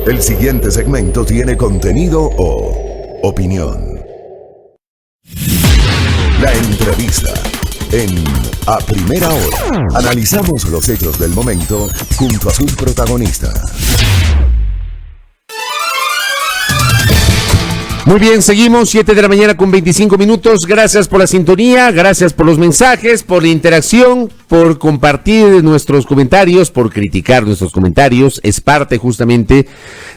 El siguiente segmento tiene contenido o opinión. La entrevista en A Primera Hora. Analizamos los hechos del momento junto a sus protagonistas. Muy bien, seguimos, 7 de la mañana con 25 minutos. Gracias por la sintonía, gracias por los mensajes, por la interacción, por compartir nuestros comentarios, por criticar nuestros comentarios. Es parte justamente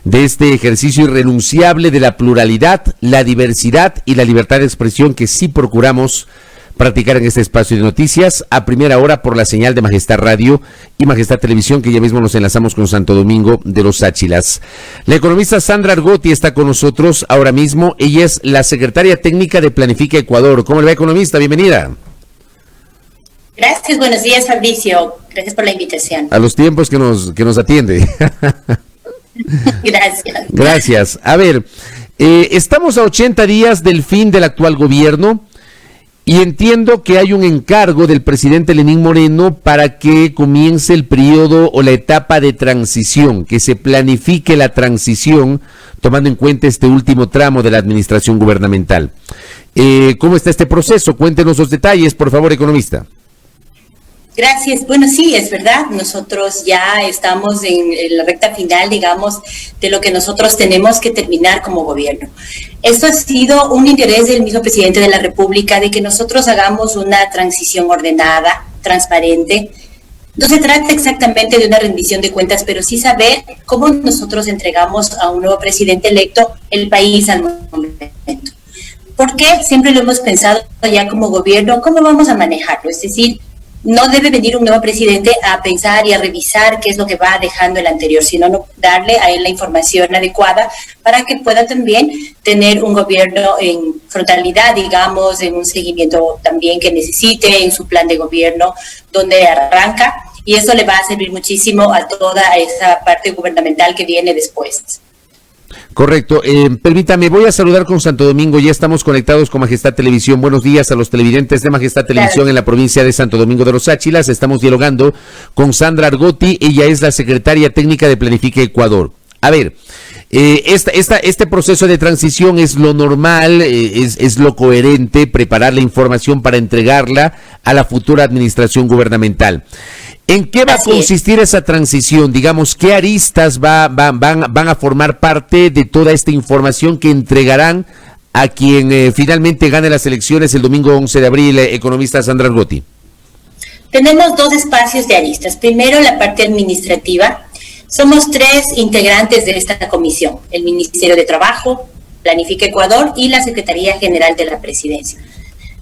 de este ejercicio irrenunciable de la pluralidad, la diversidad y la libertad de expresión que sí procuramos practicar en este espacio de noticias a primera hora por la señal de Majestad Radio y Majestad Televisión, que ya mismo nos enlazamos con Santo Domingo de los Áchilas. La economista Sandra Argotti está con nosotros ahora mismo. Ella es la secretaria técnica de Planifica Ecuador. ¿Cómo le va, economista? Bienvenida. Gracias, buenos días, Fabricio. Gracias por la invitación. A los tiempos que nos atiende. Gracias. Gracias. A ver, estamos a 80 días del fin del actual gobierno. Y entiendo que hay un encargo del presidente Lenín Moreno para que comience el periodo o la etapa de transición, que se planifique la transición tomando en cuenta este último tramo de la administración gubernamental. ¿Cómo está este proceso? Cuéntenos los detalles, por favor, economista. Gracias. Bueno, sí, es verdad. Nosotros ya estamos en la recta final, digamos, de lo que nosotros tenemos que terminar como gobierno. Esto ha sido un interés del mismo presidente de la República de que nosotros hagamos una transición ordenada, transparente. No se trata exactamente de una rendición de cuentas, pero sí saber cómo nosotros entregamos a un nuevo presidente electo el país al momento. Porque siempre lo hemos pensado ya como gobierno, ¿cómo vamos a manejarlo? Es decir, no debe venir un nuevo presidente a pensar y a revisar qué es lo que va dejando el anterior, sino darle a él la información adecuada para que pueda también tener un gobierno en frontalidad, digamos, en un seguimiento también que necesite, en su plan de gobierno, donde arranca, y eso le va a servir muchísimo a toda esa parte gubernamental que viene después. Correcto. Permítame, voy a saludar con Santo Domingo. Ya estamos conectados con Majestad Televisión. Buenos días a los televidentes de Majestad Televisión en la provincia de Santo Domingo de los Áchilas. Estamos dialogando con Sandra Argotti. Ella es la secretaria técnica de Planifica Ecuador. A ver, este proceso de transición es lo normal, es lo coherente, preparar la información para entregarla a la futura administración gubernamental. ¿En qué va a consistir esa transición? Digamos, ¿qué aristas van a formar parte de toda esta información que entregarán a quien finalmente gane las elecciones el domingo 11 de abril, economista Sandra Argotti? Tenemos dos espacios de aristas. Primero, la parte administrativa. Somos 3 integrantes de esta comisión: el Ministerio de Trabajo, Planifica Ecuador y la Secretaría General de la Presidencia.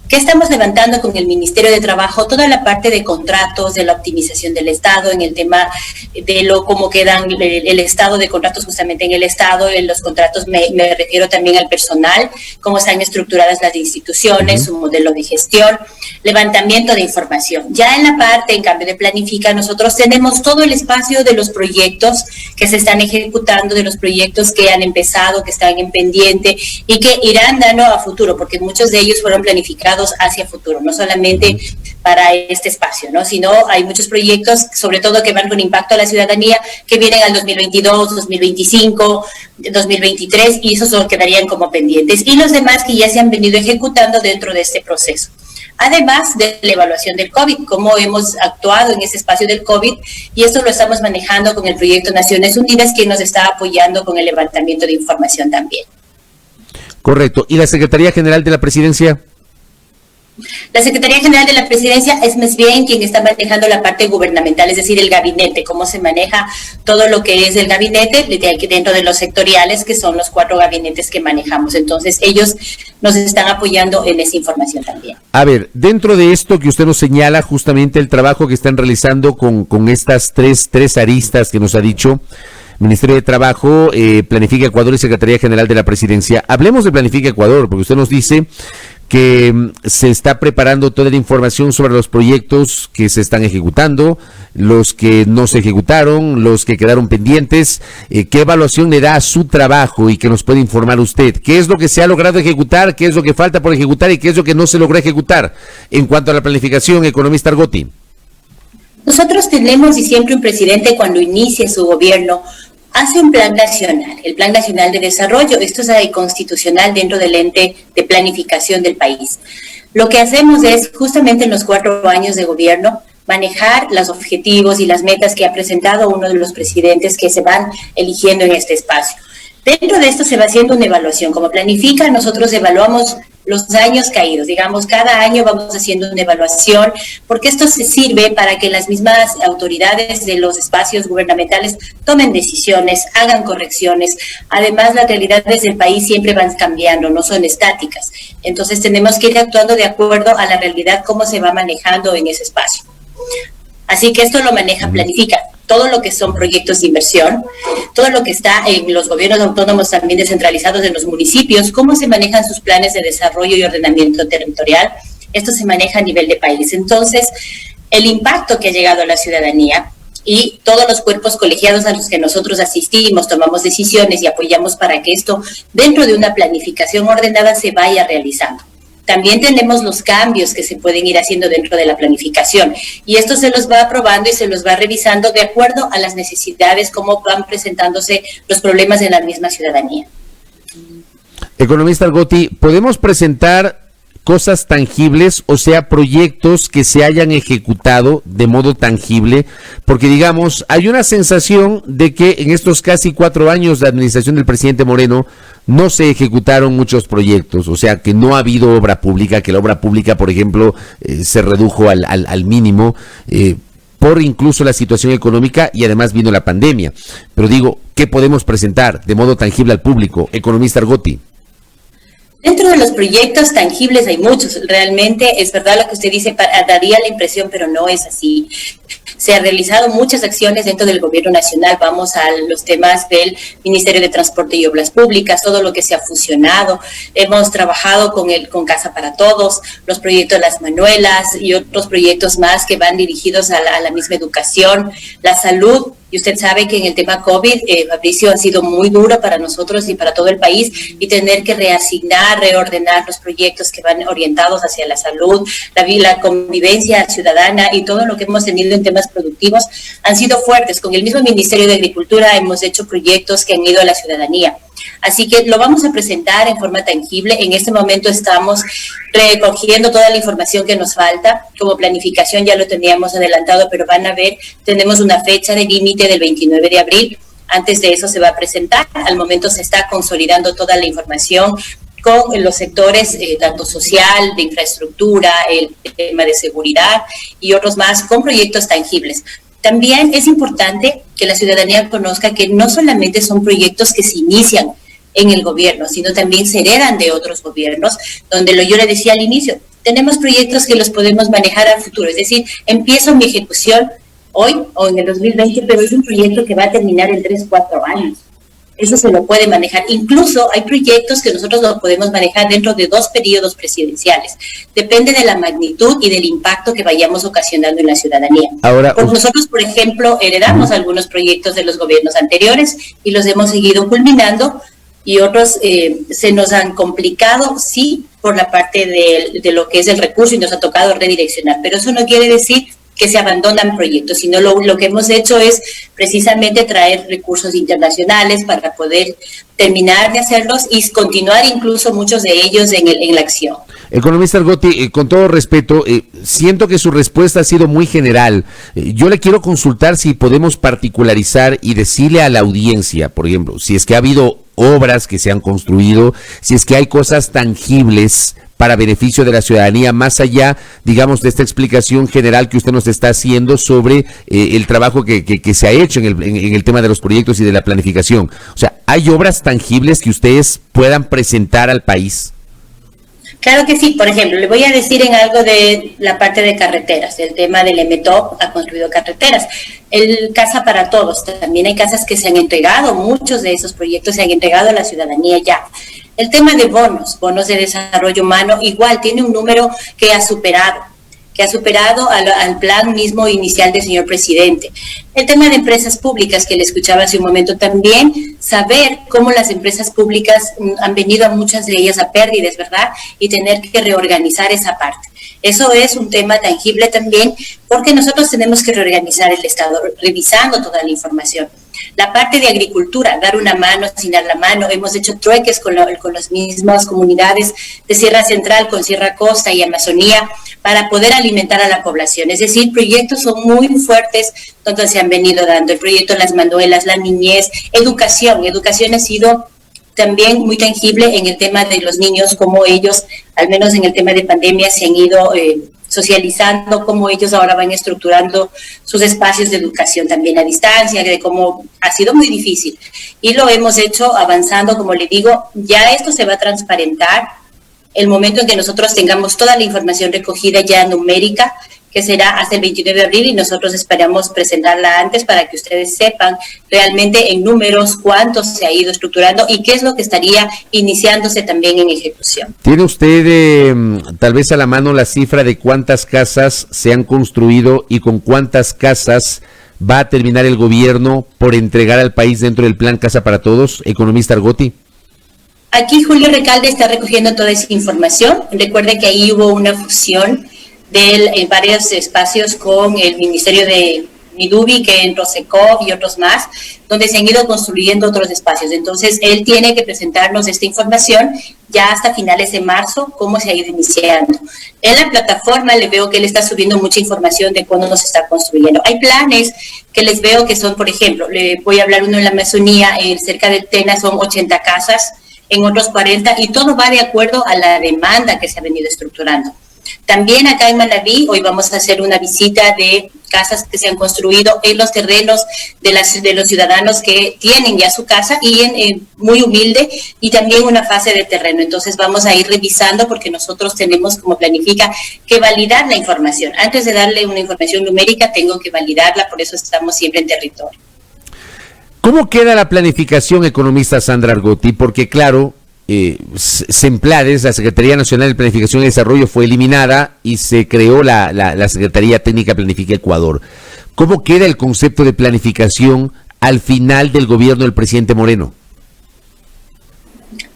¿Qué estamos levantando con el Ministerio de Trabajo? Toda la parte de contratos, de la optimización del Estado, en el tema de cómo quedan el estado de contratos justamente en el Estado. En los contratos me refiero también al personal, cómo están estructuradas las instituciones, su modelo de gestión, levantamiento de información. Ya en la parte, en cambio, de Planifica, nosotros tenemos todo el espacio de los proyectos que se están ejecutando, de los proyectos que han empezado, que están en pendiente y que irán dando a futuro, porque muchos de ellos fueron planificados hacia futuro, no solamente para este espacio, ¿no? Sino hay muchos proyectos, sobre todo que van con impacto a la ciudadanía, que vienen al 2022, 2025, 2023, y esos quedarían como pendientes. Y los demás que ya se han venido ejecutando dentro de este proceso. Además de la evaluación del COVID, cómo hemos actuado en ese espacio del COVID, y esto lo estamos manejando con el proyecto Naciones Unidas, que nos está apoyando con el levantamiento de información también. Correcto. ¿Y la Secretaría General de la Presidencia? La Secretaría General de la Presidencia es más bien quien está manejando la parte gubernamental, es decir, el gabinete, cómo se maneja todo lo que es el gabinete dentro de los sectoriales, que son los 4 gabinetes que manejamos. Entonces, ellos nos están apoyando en esa información también. A ver, dentro de esto que usted nos señala, justamente el trabajo que están realizando con estas tres aristas que nos ha dicho, Ministerio de Trabajo, Planifica Ecuador y Secretaría General de la Presidencia. Hablemos de Planifica Ecuador, porque usted nos dice que se está preparando toda la información sobre los proyectos que se están ejecutando, los que no se ejecutaron, los que quedaron pendientes. ¿Qué evaluación le da a su trabajo y que nos puede informar usted? ¿Qué es lo que se ha logrado ejecutar? ¿Qué es lo que falta por ejecutar? ¿Y qué es lo que no se logró ejecutar? En cuanto a la planificación, economista Argotti. Nosotros tenemos, y siempre un presidente cuando inicia su gobierno, hace un plan nacional, el Plan Nacional de Desarrollo. Esto es constitucional dentro del ente de planificación del país. Lo que hacemos es, justamente en los 4 años de gobierno, manejar los objetivos y las metas que ha presentado uno de los presidentes que se van eligiendo en este espacio. Dentro de esto se va haciendo una evaluación. Como planifica, nosotros evaluamos los años caídos. Digamos, cada año vamos haciendo una evaluación, porque esto se sirve para que las mismas autoridades de los espacios gubernamentales tomen decisiones, hagan correcciones. Además, las realidades del país siempre van cambiando, no son estáticas. Entonces, tenemos que ir actuando de acuerdo a la realidad, cómo se va manejando en ese espacio. Así que esto lo maneja, planifica todo lo que son proyectos de inversión, todo lo que está en los gobiernos autónomos también descentralizados en los municipios, cómo se manejan sus planes de desarrollo y ordenamiento territorial. Esto se maneja a nivel de país. Entonces, el impacto que ha llegado a la ciudadanía y todos los cuerpos colegiados a los que nosotros asistimos, tomamos decisiones y apoyamos para que esto, dentro de una planificación ordenada, se vaya realizando. También tenemos los cambios que se pueden ir haciendo dentro de la planificación y esto se los va aprobando y se los va revisando de acuerdo a las necesidades, cómo van presentándose los problemas en la misma ciudadanía. Economista Argotti, ¿podemos presentar cosas tangibles, o sea, proyectos que se hayan ejecutado de modo tangible? Porque, digamos, hay una sensación de que en estos casi 4 años de administración del presidente Moreno no se ejecutaron muchos proyectos, o sea, que no ha habido obra pública, que la obra pública, por ejemplo, se redujo al mínimo, por incluso la situación económica, y además vino la pandemia. Pero digo, ¿qué podemos presentar de modo tangible al público? Economista Argotti. Dentro de los proyectos tangibles hay muchos. Realmente es verdad lo que usted dice, daría la impresión, pero no es así. Se han realizado muchas acciones dentro del gobierno nacional. Vamos a los temas del Ministerio de Transporte y Obras Públicas, todo lo que se ha fusionado. Hemos trabajado con Casa para Todos, los proyectos Las Manuelas y otros proyectos más que van dirigidos a la misma educación, la salud. Y usted sabe que en el tema COVID, Fabricio, ha sido muy duro para nosotros y para todo el país, y tener que reasignar, reordenar los proyectos que van orientados hacia la salud, la convivencia ciudadana y todo lo que hemos tenido en temas productivos han sido fuertes. Con el mismo Ministerio de Agricultura hemos hecho proyectos que han ido a la ciudadanía. Así que lo vamos a presentar en forma tangible. En este momento estamos recogiendo toda la información que nos falta. Como planificación ya lo teníamos adelantado, pero van a ver, tenemos una fecha de límite del 29 de abril. Antes de eso se va a presentar. Al momento se está consolidando toda la información con los sectores tanto social, de infraestructura, el tema de seguridad y otros más, con proyectos tangibles. También es importante que la ciudadanía conozca que no solamente son proyectos que se inician en el gobierno, sino también se heredan de otros gobiernos, donde yo le decía al inicio, tenemos proyectos que los podemos manejar al futuro, es decir, empiezo mi ejecución hoy o en el 2020, pero es un proyecto que va a terminar en 3-4 años. Eso se lo puede manejar. Incluso hay proyectos que nosotros lo podemos manejar dentro de 2 periodos presidenciales. Depende de la magnitud y del impacto que vayamos ocasionando en la ciudadanía. Ahora, nosotros, por ejemplo, heredamos algunos proyectos de los gobiernos anteriores y los hemos seguido culminando, y otros se nos han complicado, sí, por la parte de lo que es el recurso, y nos ha tocado redireccionar. Pero eso no quiere decir que se abandonan proyectos, sino lo que hemos hecho es precisamente traer recursos internacionales para poder terminar de hacerlos y continuar incluso muchos de ellos en la acción. Economista Argotti, con todo respeto, siento que su respuesta ha sido muy general. Yo le quiero consultar si podemos particularizar y decirle a la audiencia, por ejemplo, si es que ha habido obras que se han construido, si es que hay cosas tangibles para beneficio de la ciudadanía, más allá, digamos, de esta explicación general que usted nos está haciendo sobre el trabajo que se ha hecho en el tema de los proyectos y de la planificación. O sea, ¿hay obras tangibles que ustedes puedan presentar al país? Claro que sí. Por ejemplo, le voy a decir en algo de la parte de carreteras. El tema del EMETOP ha construido carreteras. El Casa para Todos, también hay casas que se han entregado, muchos de esos proyectos se han entregado a la ciudadanía ya. El tema de bonos de desarrollo humano, igual tiene un número que ha superado al plan mismo inicial del señor presidente. El tema de empresas públicas, que le escuchaba hace un momento también, saber cómo las empresas públicas han venido a muchas de ellas a pérdidas, ¿verdad? Y tener que reorganizar esa parte. Eso es un tema tangible también, porque nosotros tenemos que reorganizar el Estado, revisando toda la información. La parte de agricultura, dar una mano sin dar la mano. Hemos hecho trueques con las mismas comunidades de Sierra Central, con Sierra Costa y Amazonía, para poder alimentar a la población. Es decir, proyectos son muy fuertes donde se han venido dando. El proyecto Las Manuelas, la niñez, educación. Educación ha sido también muy tangible en el tema de los niños, como ellos, al menos en el tema de pandemia, se han ido socializando, cómo ellos ahora van estructurando sus espacios de educación también a distancia, de cómo ha sido muy difícil. Y lo hemos hecho avanzando, como le digo, ya esto se va a transparentar el momento en que nosotros tengamos toda la información recogida ya numérica, que será hasta el 29 de abril, y nosotros esperamos presentarla antes para que ustedes sepan realmente en números cuánto se ha ido estructurando y qué es lo que estaría iniciándose también en ejecución. ¿Tiene usted tal vez a la mano la cifra de cuántas casas se han construido y con cuántas casas va a terminar el gobierno por entregar al país dentro del plan Casa para Todos, economista Argotti? Aquí Julio Recalde está recogiendo toda esa información. Recuerde que ahí hubo una fusión de varios espacios con el Ministerio de Midubi, que entró Secov y otros más, donde se han ido construyendo otros espacios. Entonces, él tiene que presentarnos esta información ya hasta finales de marzo, cómo se ha ido iniciando. En la plataforma le veo que él está subiendo mucha información de cuándo nos está construyendo. Hay planes que les veo que son, por ejemplo, le voy a hablar uno en la Amazonía, cerca de Tena son 80 casas, en otros 40, y todo va de acuerdo a la demanda que se ha venido estructurando. También acá en Manabí, hoy vamos a hacer una visita de casas que se han construido en los terrenos de los ciudadanos que tienen ya su casa y muy humilde, y también una fase de terreno. Entonces vamos a ir revisando porque nosotros tenemos, como planifica, que validar la información. Antes de darle una información numérica, tengo que validarla, por eso estamos siempre en territorio. ¿Cómo queda la planificación, economista Sandra Argotti? Porque claro, SEMPLADES, la Secretaría Nacional de Planificación y Desarrollo, fue eliminada y se creó la Secretaría Técnica Planifica Ecuador. ¿Cómo queda el concepto de planificación al final del gobierno del presidente Moreno?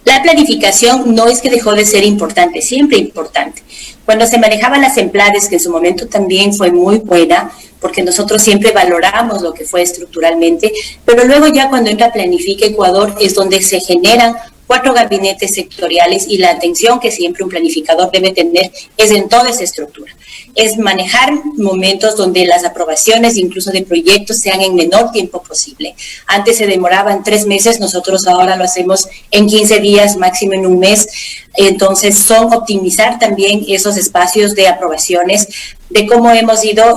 La planificación no es que dejó de ser importante, siempre importante. Cuando se manejaban las SEMPLADES, que en su momento también fue muy buena, porque nosotros siempre valoramos lo que fue estructuralmente, pero luego ya cuando entra Planifica Ecuador es donde se generan 4 gabinetes sectoriales, y la atención que siempre un planificador debe tener es en toda esa estructura. Es manejar momentos donde las aprobaciones incluso de proyectos sean en menor tiempo posible. Antes se demoraban 3 meses, nosotros ahora lo hacemos en 15 días, máximo en un mes. Entonces son optimizar también esos espacios de aprobaciones, de cómo hemos ido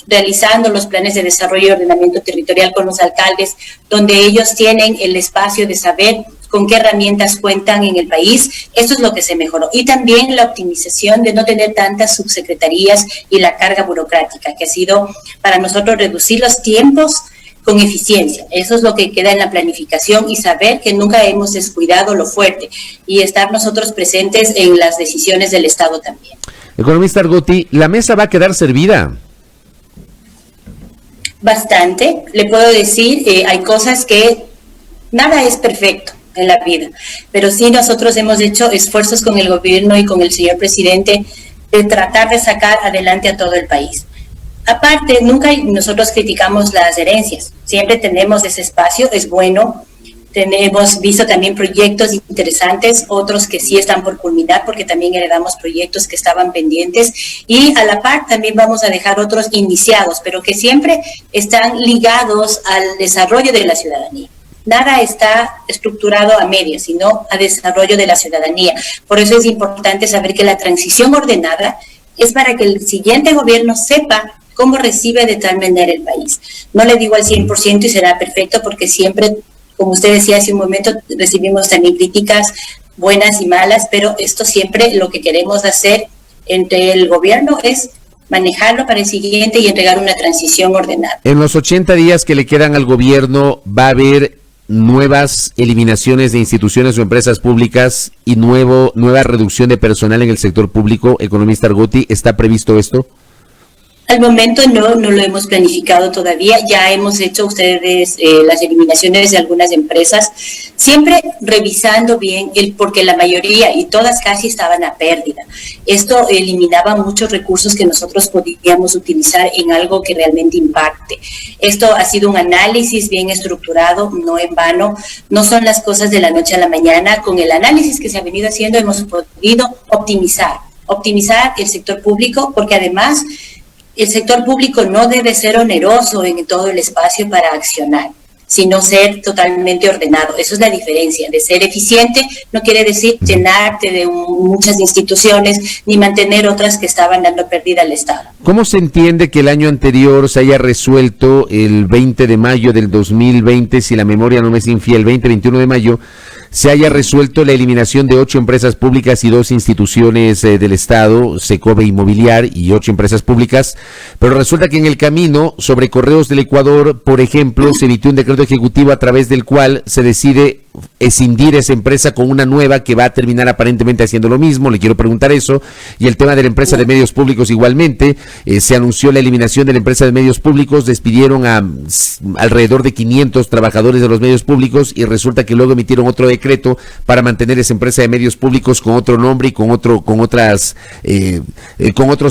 realizando los planes de desarrollo y ordenamiento territorial con los alcaldes, donde ellos tienen el espacio de saber con qué herramientas cuentan en el país. Eso es lo que se mejoró. Y también la optimización de no tener tantas subsecretarías y la carga burocrática, que ha sido para nosotros reducir los tiempos con eficiencia. Eso es lo que queda en la planificación, y saber que nunca hemos descuidado lo fuerte y estar nosotros presentes en las decisiones del Estado también. Economista Argotti, ¿la mesa va a quedar servida? Bastante. Le puedo decir, hay cosas que nada es perfecto en la vida, pero sí nosotros hemos hecho esfuerzos con el gobierno y con el señor presidente de tratar de sacar adelante a todo el país. Aparte, nunca nosotros criticamos las herencias, siempre tenemos ese espacio, es bueno. Hemos visto también proyectos interesantes, otros que sí están por culminar, porque también heredamos proyectos que estaban pendientes, y a la par también vamos a dejar otros iniciados, pero que siempre están ligados al desarrollo de la ciudadanía. Nada está estructurado a medias, sino a desarrollo de la ciudadanía. Por eso es importante saber que la transición ordenada es para que el siguiente gobierno sepa cómo recibe de tal manera el país. No le digo al 100% y será perfecto, porque siempre, como usted decía hace un momento, recibimos también críticas buenas y malas, pero esto siempre lo que queremos hacer entre el gobierno es manejarlo para el siguiente y entregar una transición ordenada. En los 80 días que le quedan al gobierno, ¿va a haber nuevas eliminaciones de instituciones o empresas públicas y nueva reducción de personal en el sector público? Economista Argotti, ¿está previsto esto? Al momento no lo hemos planificado todavía. Ya hemos hecho ustedes las eliminaciones de algunas empresas, siempre revisando bien porque la mayoría y todas casi estaban a pérdida. Esto eliminaba muchos recursos que nosotros podíamos utilizar en algo que realmente impacte. Esto ha sido un análisis bien estructurado, no en vano. No son las cosas de la noche a la mañana. Con el análisis que se ha venido haciendo hemos podido optimizar el sector público, porque además el sector público no debe ser oneroso en todo el espacio para accionar, sino ser totalmente ordenado. Eso es la diferencia. De ser eficiente no quiere decir llenarte de muchas instituciones ni mantener otras que estaban dando pérdida al Estado. ¿Cómo se entiende que el año anterior se haya resuelto el 20 de mayo del 2020, si la memoria no me es infiel, 21 de mayo, se haya resuelto la eliminación de 8 empresas públicas y 2 instituciones del Estado, Secobe Inmobiliar y 8 empresas públicas, pero resulta que en el camino sobre Correos del Ecuador, por ejemplo, se emitió un decreto ejecutivo a través del cual se decide escindir esa empresa con una nueva que va a terminar aparentemente haciendo lo mismo? Le quiero preguntar eso. Y el tema de la empresa de medios públicos igualmente, se anunció la eliminación de la empresa de medios públicos, despidieron a alrededor de 500 trabajadores de los medios públicos y resulta que luego emitieron otro decreto para mantener esa empresa de medios públicos con otro nombre y con otros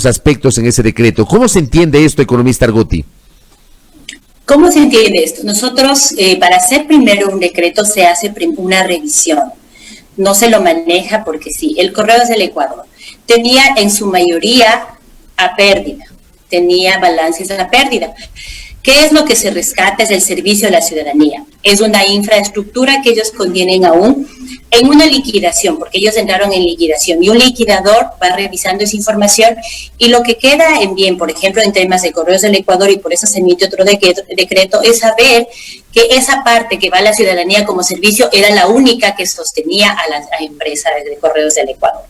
aspectos en ese decreto. ¿Cómo se entiende esto, economista Argotti? ¿Cómo se entiende esto? Nosotros, para hacer primero un decreto, se hace una revisión. No se lo maneja porque sí. El Correos del Ecuador tenía en su mayoría a pérdida, tenía balances a pérdida. ¿Qué es lo que se rescata? Es el servicio a la ciudadanía. Es una infraestructura que ellos contienen aún en una liquidación, porque ellos entraron en liquidación y un liquidador va revisando esa información y lo que queda en bien, por ejemplo, en temas de Correos del Ecuador, y por eso se emite otro decreto, es saber que esa parte que va a la ciudadanía como servicio era la única que sostenía a la empresa de Correos del Ecuador.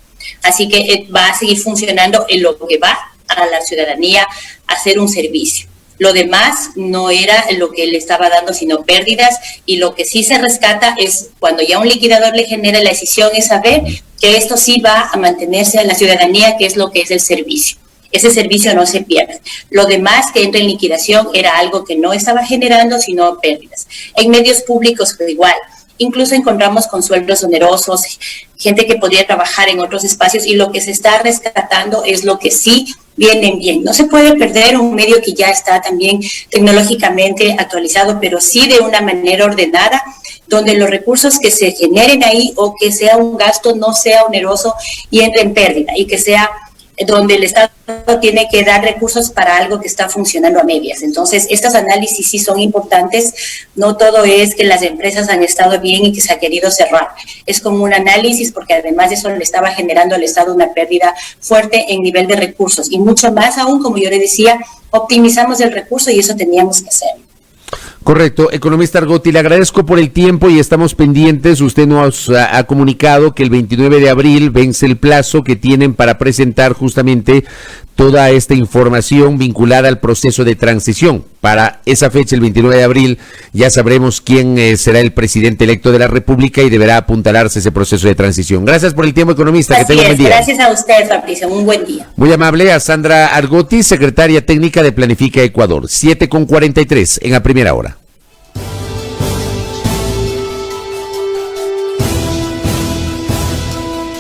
Así que va a seguir funcionando en lo que va a la ciudadanía a hacer un servicio. Lo demás no era lo que le estaba dando, sino pérdidas, y lo que sí se rescata es cuando ya un liquidador le genera la decisión, es saber que esto sí va a mantenerse a la ciudadanía, que es lo que es el servicio. Ese servicio no se pierde. Lo demás que entra en liquidación era algo que no estaba generando, sino pérdidas. En medios públicos fue igual. Incluso encontramos con sueldos onerosos, gente que podía trabajar en otros espacios, y lo que se está rescatando es lo que sí vienen bien. No se puede perder un medio que ya está también tecnológicamente actualizado, pero sí de una manera ordenada, donde los recursos que se generen ahí o que sea un gasto no sea oneroso y entre en pérdida, y que sea donde el Estado tiene que dar recursos para algo que está funcionando a medias. Entonces, estos análisis sí son importantes. No todo es que las empresas han estado bien y que se ha querido cerrar. Es como un análisis, porque además de eso le estaba generando al Estado una pérdida fuerte en nivel de recursos. Y mucho más aún, como yo le decía, optimizamos el recurso y eso teníamos que hacer. Correcto. Economista Argotti, le agradezco por el tiempo y estamos pendientes. Usted nos ha comunicado que el 29 de abril vence el plazo que tienen para presentar justamente toda esta información vinculada al proceso de transición. Para esa fecha, el 29 de abril, ya sabremos quién será el presidente electo de la República y deberá apuntalarse ese proceso de transición. Gracias por el tiempo, economista. Así que tenga un buen día. Gracias a usted, Fabricio. Un buen día. Muy amable a Sandra Argotti, secretaria técnica de Planifica Ecuador. 7:43 en la primera hora.